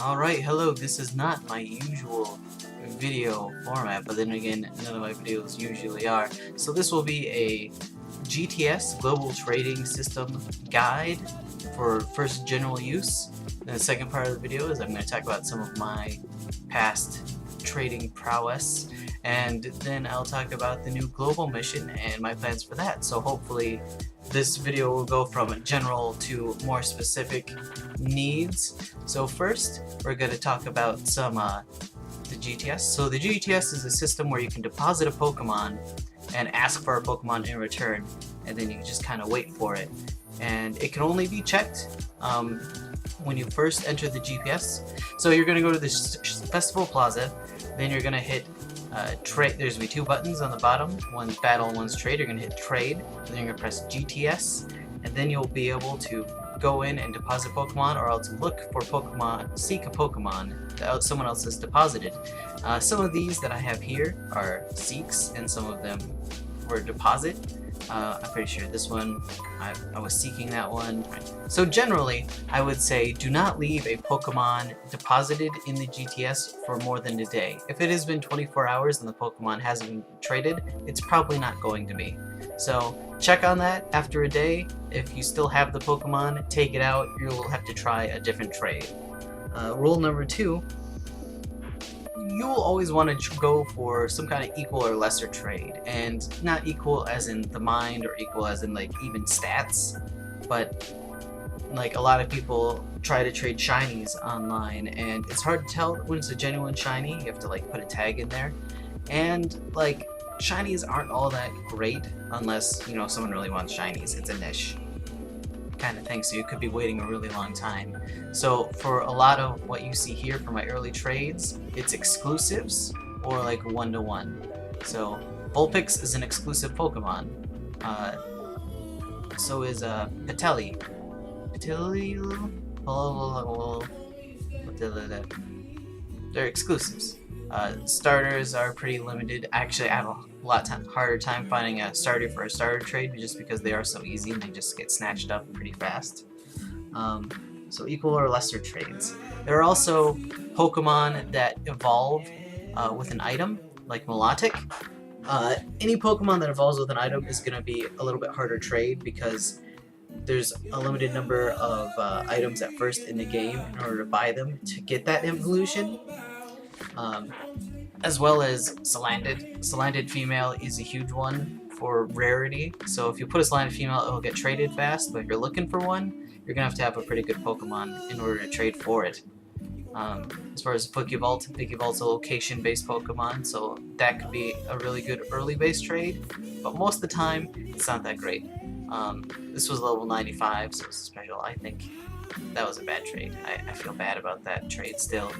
Alright, hello, this is not my usual video format, but then again, none of my videos usually are. So this will be a GTS, Global Trading System Guide for first general use. And the second part of the video is I'm going to talk about some of my past trading prowess, and then I'll talk about the new global mission and my plans for that. So hopefully this video will go from general to more specific needs. So first, we're going to talk about some the GTS. So the GTS is a system where you can deposit a Pokemon and ask for a Pokemon in return, and then you just kind of wait for it. And it can only be checked when you first enter the GPS. So you're going to go to this Festival Plaza, then you're going to hit trade. There's going to be two buttons on the bottom, one's battle, one's trade. You're going to hit trade, and then you're going to press GTS, and then you'll be able to go in and deposit Pokemon, or else look for Pokemon, seek a Pokemon that someone else has deposited. Some of these that I have here are seeks, and some of them were deposit. I'm pretty sure this one, I was seeking that one. So generally, I would say do not leave a Pokemon deposited in the GTS for more than a day. If it has been 24 hours and the Pokemon hasn't been traded, it's probably not going to be. So check on that after a day. If you still have the Pokemon, take it out. You'll have to try a different trade. Rule number 2. You'll always want to go for some kind of equal or lesser trade, and not equal as in the mind or equal as in like even stats, but like a lot of people try to trade shinies online, and it's hard to tell when it's a genuine shiny. You have to like put a tag in there, and like shinies aren't all that great unless, you know, someone really wants shinies. It's a niche kind of thing, so you could be waiting a really long time. So for a lot of what you see here for my early trades, it's exclusives or like 1-to-1. So Vulpix is an exclusive Pokemon. So is Patelli. They're exclusives. Starters are pretty limited. Actually, I have a harder time finding a starter for a starter trade just because they are so easy and they just get snatched up pretty fast. So equal or lesser trades. There are also Pokemon that evolve with an item, like Milotic. Any Pokemon that evolves with an item is going to be a little bit harder trade because there's a limited number of items at first in the game in order to buy them to get that evolution. As well as Salandit. Salandit female is a huge one for rarity, so if you put a Salandit female, it'll get traded fast, but if you're looking for one, you're gonna have to have a pretty good Pokemon in order to trade for it. As far as Pokevault's a location-based Pokemon, so that could be a really good early-based trade, but most of the time, it's not that great. This was level 95, so it's special. I think that was a bad trade. I feel bad about that trade still.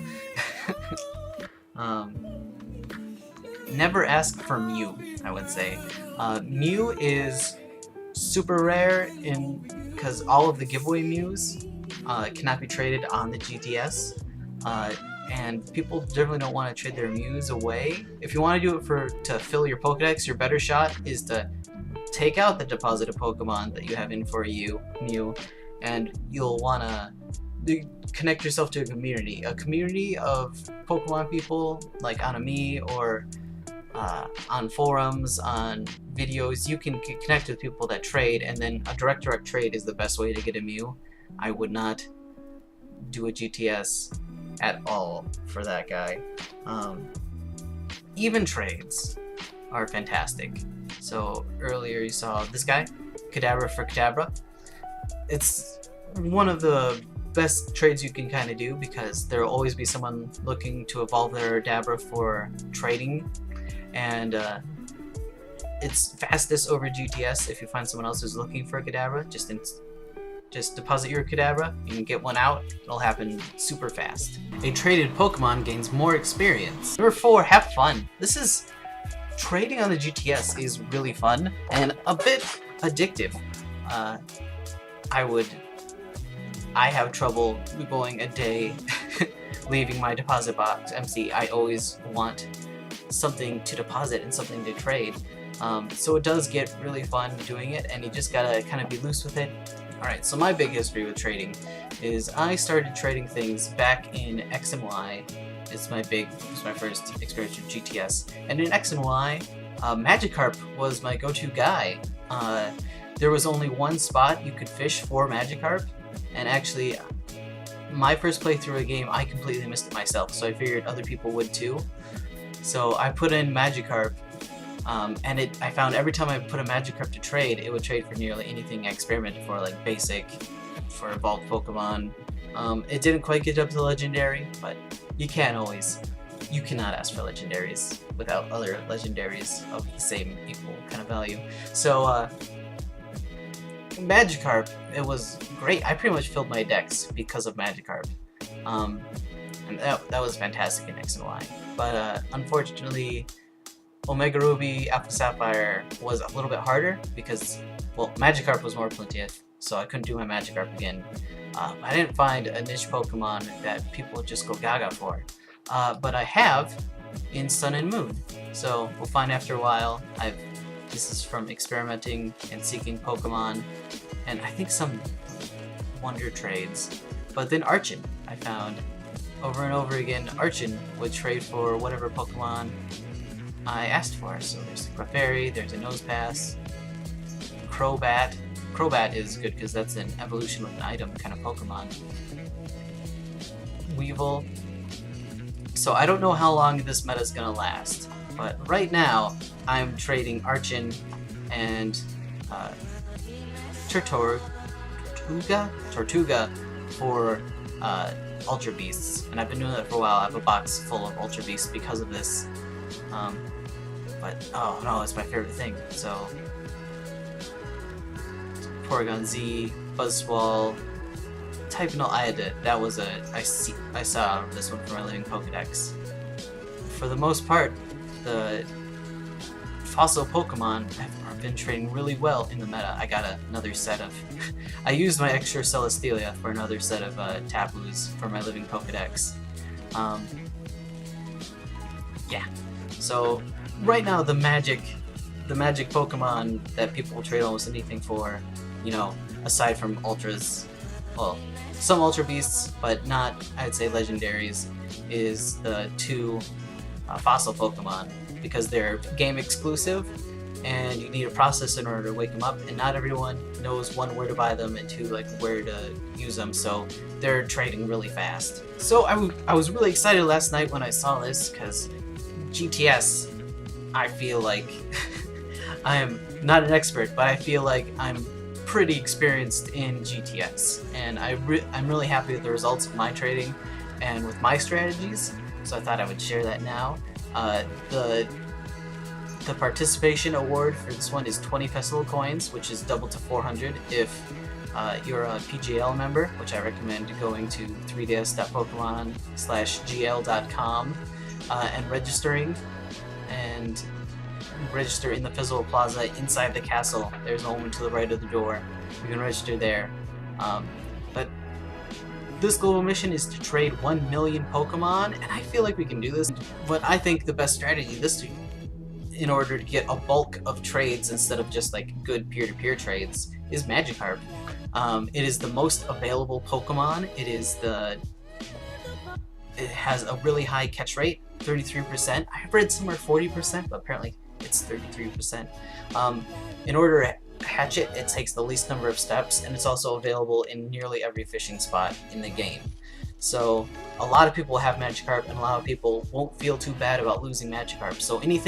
Never ask for Mew, I would say. Mew is super rare because all of the giveaway Mews cannot be traded on the GTS, and people definitely don't want to trade their Mews away. If you want to do it to fill your Pokedex, your better shot is to take out the deposited Pokemon that you have in for a Mew, and you'll want to connect yourself to a community of Pokemon people, like on me or on forums, on videos. You can connect with people that trade, and then a direct trade is the best way to get a Mew. I would not do a GTS at all for that guy. Even trades are fantastic. So earlier you saw this guy, Kadabra for Kadabra. It's one of the best trades you can kind of do because there will always be someone looking to evolve their Kadabra for trading, and it's fastest over GTS. If you find someone else who's looking for a Kadabra, just deposit your Kadabra, you can get one out, it'll happen super fast. A traded Pokemon gains more experience. Number 4, have fun. Trading on the GTS is really fun and a bit addictive. I have trouble going a day leaving my deposit box empty. I always want something to deposit and something to trade. So it does get really fun doing it, and you just gotta kind of be loose with it. Alright, so my big history with trading is I started trading things back in X and Y. It's my first experience with GTS. And in X and Y, Magikarp was my go-to guy. There was only one spot you could fish for Magikarp, and actually, my first playthrough of the game, I completely missed it myself, so I figured other people would too. So I put in Magikarp, and I found every time I put a Magikarp to trade, it would trade for nearly anything I experimented for, like basic, for evolved Pokemon. It didn't quite get up to Legendary, but you cannot ask for Legendaries without other Legendaries of the same equal kind of value. So, Magikarp, it was great. I pretty much filled my decks because of Magikarp. And that was fantastic in X and Y. But unfortunately, Omega Ruby, Alpha Sapphire was a little bit harder because, well, Magikarp was more plenteous, so I couldn't do my Magikarp again. I didn't find a niche Pokemon that people just go gaga for. But I have in Sun and Moon, so we'll find after a while. This is from experimenting and seeking Pokemon, and I think some wonder trades. But then Archon, I found over and over again. Archon would trade for whatever Pokemon I asked for. So there's the Clefairy, there's a Nosepass, Crobat. Crobat is good because that's an evolution with an item kind of Pokemon. Weevil. So I don't know how long this meta is gonna last, but right now I'm trading Archon and Tortuga for Ultra Beasts, and I've been doing that for a while. I have a box full of Ultra Beasts because of this. But oh no, it's my favorite thing. So Porygon Z, Buzzwole, Typhonal Iodid. That was I saw this one from my living Pokedex. For the most part, the fossil Pokemon have been trading really well in the meta. I got another set of I used my extra Celesteela for another set of Tapus for my living Pokedex. Yeah. So right now the magic Pokemon that people will trade almost anything for, you know, aside from Ultras, well, some Ultra Beasts, but not, I'd say, Legendaries, is the two fossil Pokemon, because they're game exclusive and you need a process in order to wake them up, and not everyone knows, one, where to buy them, and two, like, where to use them, so they're trading really fast. So I was really excited last night when I saw this, because GTS, I feel like I am not an expert, but I feel like I'm pretty experienced in GTS, and I'm really happy with the results of my trading and with my strategies, so I thought I would share that now. The participation award for this one is 20 Festival Coins, which is double to 400 if you're a PGL member, which I recommend going to 3ds.pokemon/gl.com and registering, and register in the Fizzle Plaza inside the castle. There's a woman to the right of the door. You can register there. But this global mission is to trade 1 million Pokemon, and I feel like we can do this. But I think the best strategy in order to get a bulk of trades instead of just like good peer-to-peer trades is Magikarp. It is the most available Pokemon. It has a really high catch rate, 33%. I've read somewhere 40%, but apparently it's 33%. In order to hatch it, it takes the least number of steps, and it's also available in nearly every fishing spot in the game. So a lot of people have Magikarp, and a lot of people won't feel too bad about losing Magikarp. So any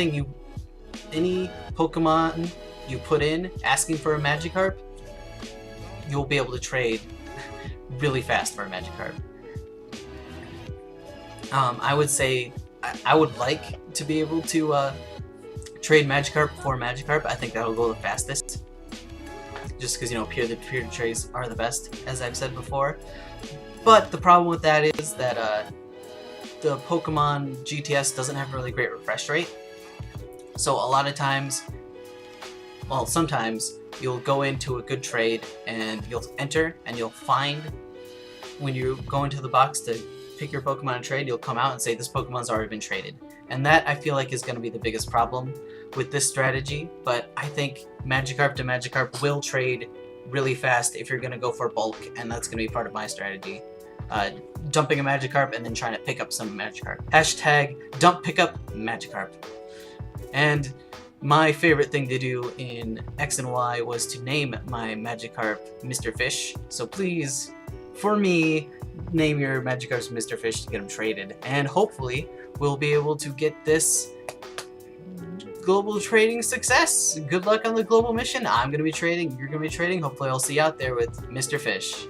Pokemon you put in asking for a Magikarp, you'll be able to trade really fast for a Magikarp. I would say I would like to be able to trade Magikarp for Magikarp. I think that'll go the fastest, just because, you know, peer-to-peer trades are the best, as I've said before. But the problem with that is that the Pokemon GTS doesn't have a really great refresh rate. So a lot of times, well, sometimes you'll go into a good trade and you'll enter and you'll find, when you go into the box to pick your Pokemon and trade, you'll come out and say this Pokemon's already been traded. And that, I feel like, is going to be the biggest problem with this strategy. But I think Magikarp to Magikarp will trade really fast if you're gonna go for bulk, and that's gonna be part of my strategy. Dumping a Magikarp and then trying to pick up some Magikarp. Hashtag dump pickup Magikarp. And my favorite thing to do in X and Y was to name my Magikarp Mr. Fish. So please, for me, name your Magikarps Mr. Fish to get them traded. And hopefully, we'll be able to get this global trading success. Good luck on the global mission. I'm going to be trading, you're going to be trading. Hopefully I'll see you out there with Mr. Fish.